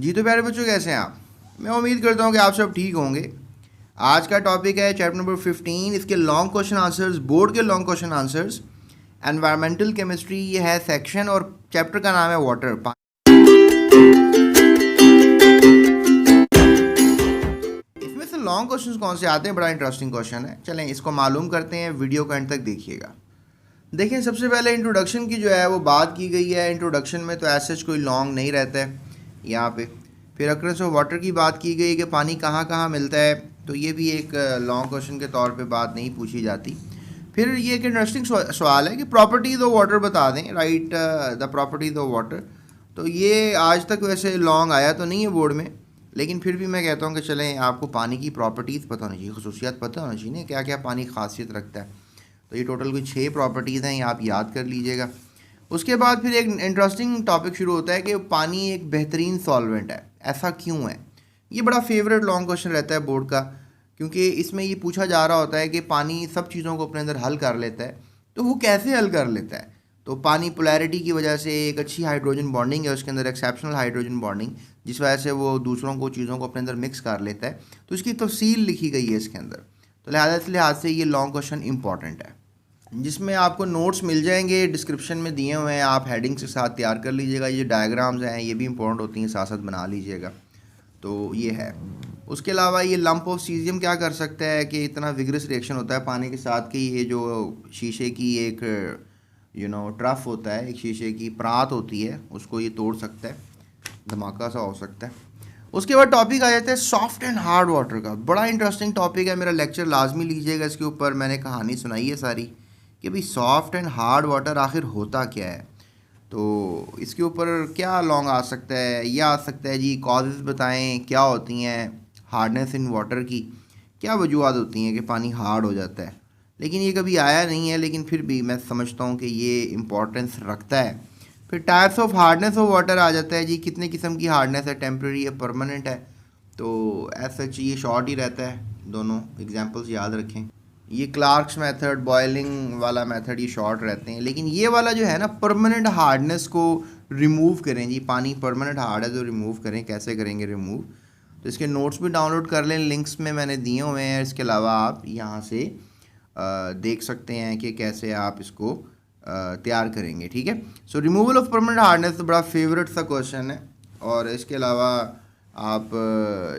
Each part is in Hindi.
जी तो प्यारे बच्चों, कैसे हैं आप? मैं उम्मीद करता हूँ कि आप सब ठीक होंगे। आज का टॉपिक है चैप्टर नंबर 15। इसके लॉन्ग क्वेश्चन आंसर्स, बोर्ड के long question answers, environmental chemistry ये है सेक्शन, और चैप्टर का नाम है वाटर। इसमें से लॉन्ग क्वेश्चंस कौन से आते हैं? बड़ा इंटरेस्टिंग क्वेश्चन है, चलें इसको मालूम करते हैं। वीडियो को एंड तक देखिएगा। देखिए, सबसे पहले इंट्रोडक्शन की जो है वो बात की गई है। इंट्रोडक्शन में तो ऐसे कोई लॉन्ग नहीं रहता है यहाँ पे। फिर अक्ररेंस ऑफ वाटर की बात की गई कि पानी कहाँ कहाँ मिलता है, तो ये भी एक लॉन्ग क्वेश्चन के तौर पे बात नहीं पूछी जाती। फिर ये एक इंटरेस्टिंग सवाल है कि प्रॉपर्टीज ऑफ वाटर बता दें, right the properties of water. तो ये आज तक वैसे लॉन्ग आया तो नहीं है बोर्ड में, लेकिन फिर भी मैं कहता हूँ कि चलें, आपको पानी की प्रॉपर्टीज़ पता होनी चाहिए, खसूसियात पता होना चाहिए, क्या क्या पानी खासियत रखता है। तो ये टोटल कुछ 6 प्रॉपर्टीज़ हैं, ये आप याद कर लीजिएगा। उसके बाद फिर एक इंटरेस्टिंग टॉपिक शुरू होता है कि पानी एक बेहतरीन सॉल्वेंट है। ऐसा क्यों है? ये बड़ा फेवरेट लॉन्ग क्वेश्चन रहता है बोर्ड का, क्योंकि इसमें ये पूछा जा रहा होता है कि पानी सब चीज़ों को अपने अंदर हल कर लेता है, तो वो कैसे हल कर लेता है? तो पानी पोलैरिटी की वजह से एक अच्छी हाइड्रोजन बॉन्डिंग है उसके अंदर, एक्सेप्शनल हाइड्रोजन बॉन्डिंग, जिस वजह से वो दूसरों को चीज़ों को अपने अंदर मिक्स कर लेता है। तो इसकी तफसील लिखी गई है इसके अंदर। तो लिहाजा इस लिहाज से ये लॉन्ग क्वेश्चन इंपॉर्टेंट है, जिसमें आपको नोट्स मिल जाएंगे, डिस्क्रिप्शन में दिए हुए हैं, आप हेडिंग्स के साथ तैयार कर लीजिएगा। ये डायग्राम्स हैं, ये भी इंपॉर्टेंट होती हैं, साथ साथ बना लीजिएगा। तो ये है। उसके अलावा ये लंप ऑफ सीजियम क्या कर सकता है कि इतना विगरस रिएक्शन होता है पानी के साथ कि ये जो शीशे की एक ट्रफ होता है, एक शीशे की प्रात होती है, उसको ये तोड़ सकता है, धमाका सा हो सकता है। उसके बाद टॉपिक आ जाता है सॉफ्ट एंड हार्ड वाटर का। बड़ा इंटरेस्टिंग टॉपिक है, मेरा लेक्चर लाजमी लीजिएगा इसके ऊपर। मैंने कहानी सुनाई है सारी कि भाई सॉफ्ट एंड हार्ड वाटर आखिर होता क्या है। तो इसके ऊपर क्या लॉन्ग आ सकता है? यह आ सकता है जी, कॉजेज़ बताएं क्या होती हैं हार्डनेस इन वाटर की, क्या वजूहत होती हैं कि पानी हार्ड हो जाता है। लेकिन ये कभी आया नहीं है, लेकिन फिर भी मैं समझता हूँ कि ये इम्पोर्टेंस रखता है। फिर types of hardness of water आ जाता है जी, कितने किस्म की हार्डनेस है, टेम्प्रेरी है, परमानेंट है। तो एज सच ये शॉर्ट ही रहता है, दोनों एग्जांपल्स याद रखें। ये क्लार्क्स मेथड, बॉयलिंग वाला मेथड, ये शॉर्ट रहते हैं। लेकिन ये वाला जो है ना, परमानेंट हार्डनेस को रिमूव करें जी, पानी परमानेंट हार्ड है तो रिमूव करें, कैसे करेंगे रिमूव? तो इसके नोट्स भी डाउनलोड कर लें, लिंक्स में मैंने दिए हुए हैं। इसके अलावा आप यहाँ से देख सकते हैं कि कैसे आप इसको तैयार करेंगे, ठीक है। सो रिमूवल ऑफ परमानेंट हार्डनेस तो बड़ा फेवरेट सा क्वेश्चन है। और इसके अलावा आप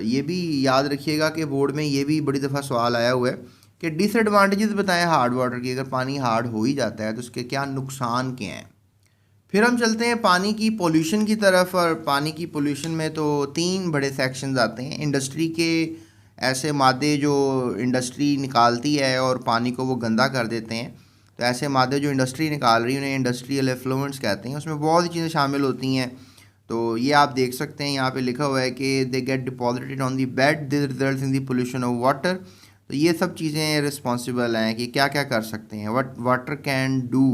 ये भी याद रखिएगा कि बोर्ड में ये भी बड़ी दफ़ा सवाल आया हुआ है कि डिसएडवांटेजेस बताएं हार्ड वाटर की। अगर पानी हार्ड हो ही जाता है तो उसके क्या नुकसान क्या हैं। फिर हम चलते हैं पानी की पोल्यूशन की तरफ। और पानी की पोल्यूशन में तो 3 बड़े सेक्शंस आते हैं। इंडस्ट्री के ऐसे मादे जो इंडस्ट्री निकालती है और पानी को वो गंदा कर देते हैं, तो ऐसे मादे जो इंडस्ट्री निकाल रही है उन्हें इंडस्ट्रियल एफ्लुएंट्स कहते हैं। उसमें बहुत सी चीज़ें शामिल होती हैं। तो ये आप देख सकते हैं, यहाँ पे लिखा हुआ है कि they get deposited on the bed, this results in the pollution of water. तो ये सब चीज़ें रिस्पॉन्सिबल हैं कि क्या क्या कर सकते हैं, what water can do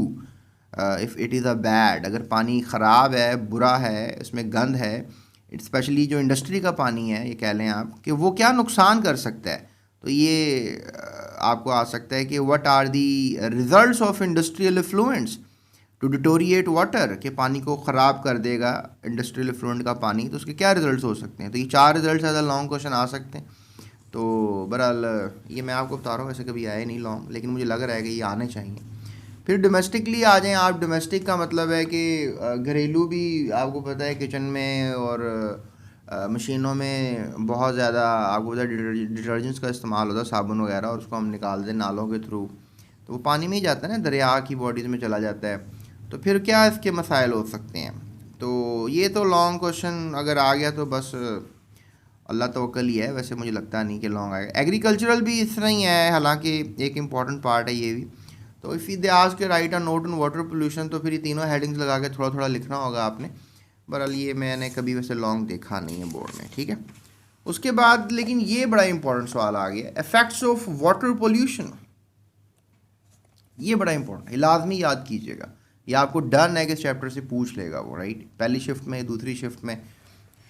if it is a bad. अगर पानी ख़राब है, बुरा है, इसमें गंद है, स्पेशली जो इंडस्ट्री का पानी है, ये कह लें आप कि वो क्या नुकसान कर सकता है। तो ये आपको आ सकता है कि what are the results of industrial effluents to deteriorate water, के पानी को ख़राब कर देगा इंडस्ट्रियल इफ्लुएंट का पानी, तो उसके क्या रिजल्ट्स हो सकते हैं। तो ये 4 results as a long question आ सकते हैं। तो बहरहाल ये मैं आपको बता रहा हूँ, ऐसे कभी आए नहीं लॉन्ग, लेकिन मुझे लग रहा है कि ये आने चाहिए। फिर डोमेस्टिकली आ जाएं आप। डोमेस्टिक का मतलब है कि घरेलू भी आपको पता है, किचन में और मशीनों में बहुत ज़्यादा आपको पता है डिटर्जेंट्स का इस्तेमाल होता है, साबुन वगैरह, और उसको हम निकाल दें नालों के थ्रू, तो वो पानी में ही जाता है ना, दरिया की बॉडीज़ में चला जाता है। तो फिर क्या इसके मसाइल हो सकते हैं? तो ये तो लॉन्ग क्वेश्चन अगर आ गया तो बस अल्लाह तवक्कल ही है। वैसे मुझे लगता नहीं कि लॉन्ग आएगा। एग्रीकल्चरल भी इस तरह ही है, हालांकि एक इंपॉर्टेंट पार्ट है ये भी। तो इफ़ दे आस्क के right a note on water pollution, तो फिर ये तीनों हेडिंग्स लगा के थोड़ा थोड़ा लिखना होगा आपने। बहरहाल ये मैंने कभी वैसे लॉन्ग देखा नहीं है बोर्ड में, ठीक है। उसके बाद लेकिन ये बड़ा इंपॉर्टेंट सवाल आ गया, इफेक्ट्स ऑफ वाटर पोल्यूशन। ये बड़ा इंपॉर्टेंट है, लाजमी याद कीजिएगा। ये आपको डन है कि इस चैप्टर से पूछ लेगा वो, राइट, पहली शिफ्ट में, दूसरी शिफ्ट में,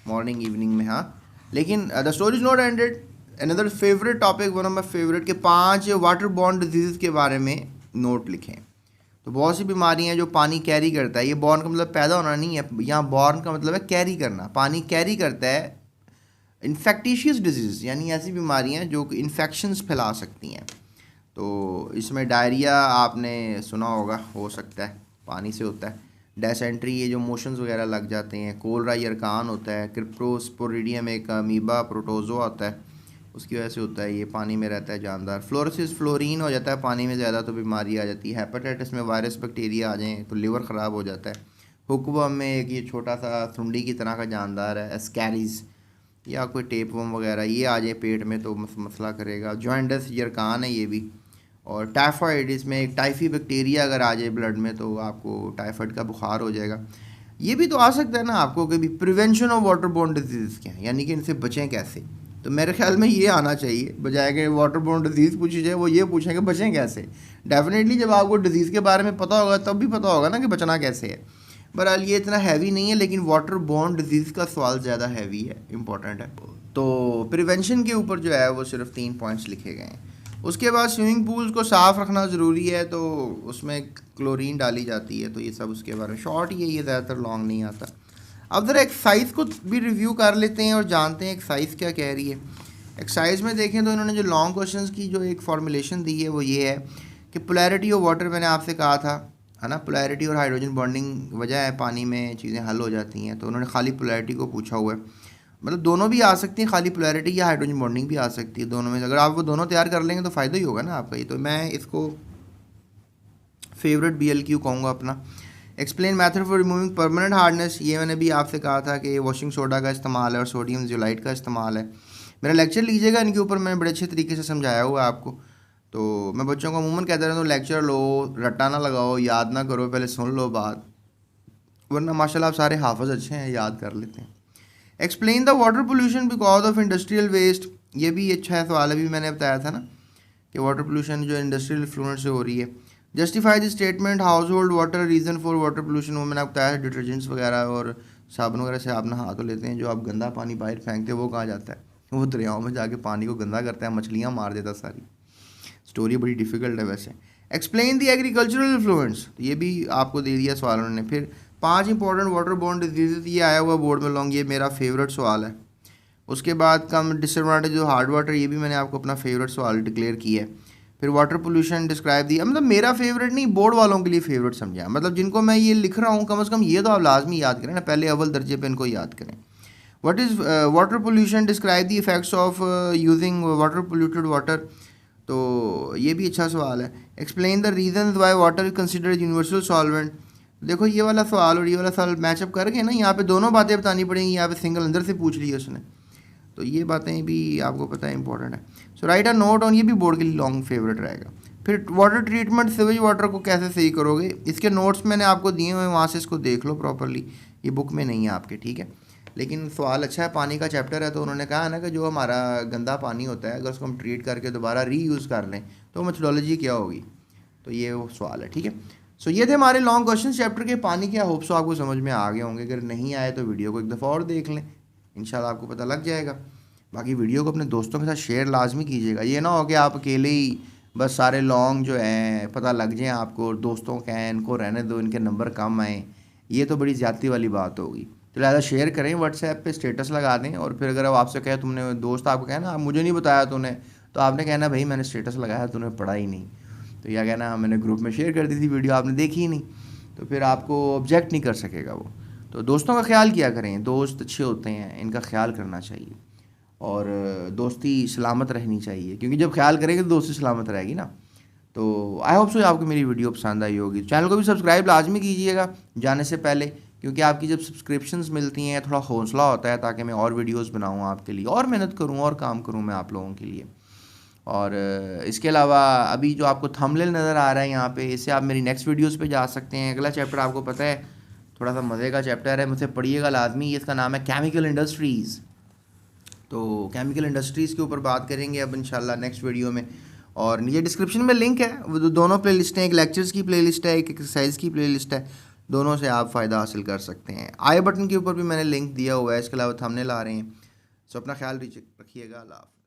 मॉर्निंग इवनिंग में। हाँ, लेकिन the story is not ended. Another favourite topic, one of my favourite, के 5 वाटर बॉर्न डिजीज़ के बारे में नोट लिखें। तो बहुत सी बीमारियां हैं जो पानी कैरी करता है। ये बॉर्न का मतलब पैदा होना नहीं है, यहाँ बॉर्न का मतलब है कैरी करना। पानी कैरी करता है इन्फेक्टिशियस डिजीज़, यानी ऐसी बीमारियां जो कि इन्फेक्शंस फैला सकती हैं। तो इसमें डायरिया आपने सुना होगा, हो सकता है पानी से होता है। डेसेंट्री, ये जो मोशंस वगैरह लग जाते हैं। कोलरा यरकान होता है। क्रिप्टोस्पोरिडियम एक अमीबा प्रोटोजो आता है, उसकी वजह से होता है, ये पानी में रहता है जानदार। फ्लोरोसिस, फ्लोरीन हो जाता है पानी में ज़्यादा तो बीमारी आ जाती है। हेपेटाइटिस में वायरस बैक्टीरिया आ जाएँ तो लिवर ख़राब हो जाता है। हुक्बम में एक ये छोटा सा सुंडी की तरह का जानदार है एस्कैरिस, या कोई टेप वम वगैरह ये आ जाए पेट में तो मसला करेगा। जॉइंडस यरकान है ये भी। और टाइफाइड, इसमें एक टाइफी बैक्टीरिया अगर आ जाए ब्लड में तो आपको टाइफाइड का बुखार हो जाएगा। ये भी तो आ सकता है ना आपको कि भी prevention of water borne disease क्या है, यानी कि इनसे बचें कैसे। तो मेरे ख्याल में ये आना चाहिए, बजाय कि वाटर बोर्न डिजीज़ पूछी जाए वो ये पूछें कि बचें कैसे। डेफिनेटली जब आपको डिजीज़ के बारे में पता होगा तब भी पता होगा ना कि बचना कैसे है। बहरहाल ये इतना हैवी नहीं है, लेकिन वाटर बोर्न डिजीज़ का सवाल ज़्यादा हैवी है, इंपॉर्टेंट है। तो प्रिवेंशन के ऊपर जो है वो सिर्फ 3 पॉइंट्स लिखे गए हैं। उसके बाद स्विमिंग पूल्स को साफ़ रखना ज़रूरी है, तो उसमें क्लोरीन डाली जाती है। तो ये सब उसके बारे में शॉर्ट ही है, ये ज़्यादातर लॉन्ग नहीं आता। अब ज़रा एक्सरसाइज को भी रिव्यू कर लेते हैं और जानते हैं एक्सरसाइज क्या कह रही है। एक्सरसाइज में देखें तो इन्होंने जो लॉन्ग क्वेश्चंस की जो एक फॉर्मुलेशन दी है वो ये है कि पोलैरिटी ऑफ वाटर, मैंने आपसे कहा था है ना, पोलैरिटी और हाइड्रोजन बॉन्डिंग वजह है पानी में चीज़ें हल हो जाती हैं। तो उन्होंने खाली पोलैरिटी को पूछा हुआ है, मतलब दोनों भी आ सकती हैं, खाली पोलैरिटी या हाइड्रोजन बॉन्डिंग भी आ सकती है। दोनों में से अगर आप वो दोनों तैयार कर लेंगे तो फ़ायदा ही होगा ना आपका ही। तो मैं इसको फेवरेट BLQ कहूँगा अपना। Explain method for removing permanent hardness, ये मैंने भी आपसे कहा था कि वॉशिंग सोडा का इस्तेमाल है और सोडियम ज़ोलाइट का इस्तेमाल है। मेरा लेक्चर लीजिएगा, इनके ऊपर मैंने बड़े अच्छे तरीके से समझाया हुआ है आपको। तो मैं बच्चों को अमूमन कहता रहता हूँ लेक्चर लो, रट्टा ना लगाओ, याद ना करो, पहले सुन लो बात, वरना माशाल्लाह आप सारे हाफिज़ अच्छे हैं, याद कर लेते हैं। Explain the water pollution because of industrial waste, ये भी अच्छा है सवाल, अभी मैंने बताया था ना कि वाटर पोल्यूशन जो इंडस्ट्रियल इन्फ्लुएंस से हो रही है। Justify the statement house hold water reason for water pollution, वो मैंने आपको बताया है डिटर्जेंट्स वगैरह और साबुन वगैरह से आप नहा तो लेते हैं, जो आप गंदा पानी बाहर फेंकते हो वो कहाँ जाता है, वो दरियाओं में जाके पानी को गंदा करता है, मछलियाँ मार देता सारी। स्टोरी बड़ी डिफ़िकल्ट है वैसे। एक्सप्लेन द एग्रीकल्चरल इन्फ्लुएंस, ये भी आपको दे दिया सवाल उन्होंने। फिर 5 इंपॉर्टेंट वाटर बोर्न डिजीज़, ये आया हुआ बोर्ड में लॉन्ग, ये मेरा फेवरेट सवाल है। उसके बाद कम डिसएडवांटेज जो हार्ड वाटर, ये भी मैंने आपको अपना फेवरेट सवाल डिक्लेयर किया है। फिर वाटर पोल्यूशन डिस्क्राइब दिया, मतलब मेरा फेवरेट नहीं, बोर्ड वालों के लिए फेवरेट समझा, मतलब जिनको मैं ये लिख रहा हूँ कम से कम ये तो आप लाजमी याद करें ना, पहले अव्वल दर्जे पे इनको याद करें। What is water pollution, describe the effects of using water polluted water, तो ये भी अच्छा सवाल है। Explain the reason why water is considered universal solvent, देखो ये वाला सवाल और ये वाला सवाल मैचअप करके ना, यहाँ पे दोनों बातें बतानी पड़ेंगी, यहाँ पे सिंगल अंदर से पूछ ली है उसने, तो ये बातें भी आपको पता है इंपॉर्टेंट है। सो राइट अ नोट ऑन, ये भी बोर्ड के लिए लॉन्ग फेवरेट रहेगा। फिर वाटर ट्रीटमेंट, सीवेज वाटर को कैसे सही करोगे, इसके नोट्स मैंने आपको दिए हुए हैं, वहाँ से इसको देख लो प्रॉपरली, ये बुक में नहीं है आपके, ठीक है। लेकिन सवाल अच्छा है, पानी का चैप्टर है, तो उन्होंने कहा है ना कि जो हमारा गंदा पानी होता है अगर उसको हम ट्रीट करके दोबारा रीयूज़ कर लें तो मेथोडोलॉजी क्या होगी, तो ये वो सवाल है, ठीक है। सो ये थे हमारे लॉन्ग क्वेश्चन चैप्टर के पानी के। होप्स आपको समझ में आ गए होंगे, अगर नहीं आए तो वीडियो को एक दफ़ा और देख लें, इंशाल्लाह आपको पता लग जाएगा। बाकी वीडियो को अपने दोस्तों के साथ शेयर लाजमी कीजिएगा, ये ना हो कि आप अकेले ही बस सारे लॉन्ग जो हैं पता लग जाए आपको, दोस्तों के हैं इनको रहने दो, इनके नंबर कम आए, ये तो बड़ी ज़्यादती वाली बात होगी। तो लिहाजा शेयर करें, व्हाट्सएप पे स्टेटस लगा दें, और फिर अगर अब आपसे कहे, तुमने दोस्त आपको कहना मुझे नहीं बताया तूने, तो आपने कहना भाई मैंने स्टेटस लगाया तूने पढ़ा ही नहीं, तो या कहना मैंने ग्रुप में शेयर कर दी थी वीडियो आपने देखी ही नहीं, तो फिर आपको ऑब्जेक्ट नहीं कर सकेगा वो। तो दोस्तों का ख्याल किया करें, दोस्त अच्छे होते हैं, इनका ख्याल करना चाहिए, और दोस्ती सलामत रहनी चाहिए, क्योंकि जब ख्याल करेंगे तो दोस्ती सलामत रहेगी ना। तो आई होप सो आपको मेरी वीडियो पसंद आई होगी। चैनल को भी सब्सक्राइब लाजमी कीजिएगा जाने से पहले, क्योंकि आपकी जब सब्सक्रिप्शंस मिलती हैं थोड़ा हौसला होता है, ताकि मैं और वीडियोस बनाऊं आपके लिए, और मेहनत करूं और काम करूं मैं आप लोगों के लिए। और इसके अलावा अभी जो आपको थंबनेल नज़र आ रहा है यहाँ पे, इससे आप मेरी नेक्स्ट वीडियोस पे जा सकते हैं। अगला चैप्टर आपको पता है थोड़ा सा मज़े का चैप्टर है, मुझसे पढ़िएगा लाजमी, इसका नाम है केमिकल इंडस्ट्रीज़। तो केमिकल इंडस्ट्रीज़ के ऊपर बात करेंगे अब इंशाल्लाह नेक्स्ट वीडियो में। और नीचे डिस्क्रिप्शन में लिंक है, वो दोनों प्लेलिस्ट हैं, एक लेक्चर्स की प्लेलिस्ट है, एक एक्सरसाइज की प्लेलिस्ट है, दोनों से आप फ़ायदा हासिल कर सकते हैं। आई बटन के ऊपर भी मैंने लिंक दिया हुआ है, इसके अलावा थंबनेल आ रहे हैं। सो अपना ख्याल रखिएगा, अल्लाह हाफ़िज़।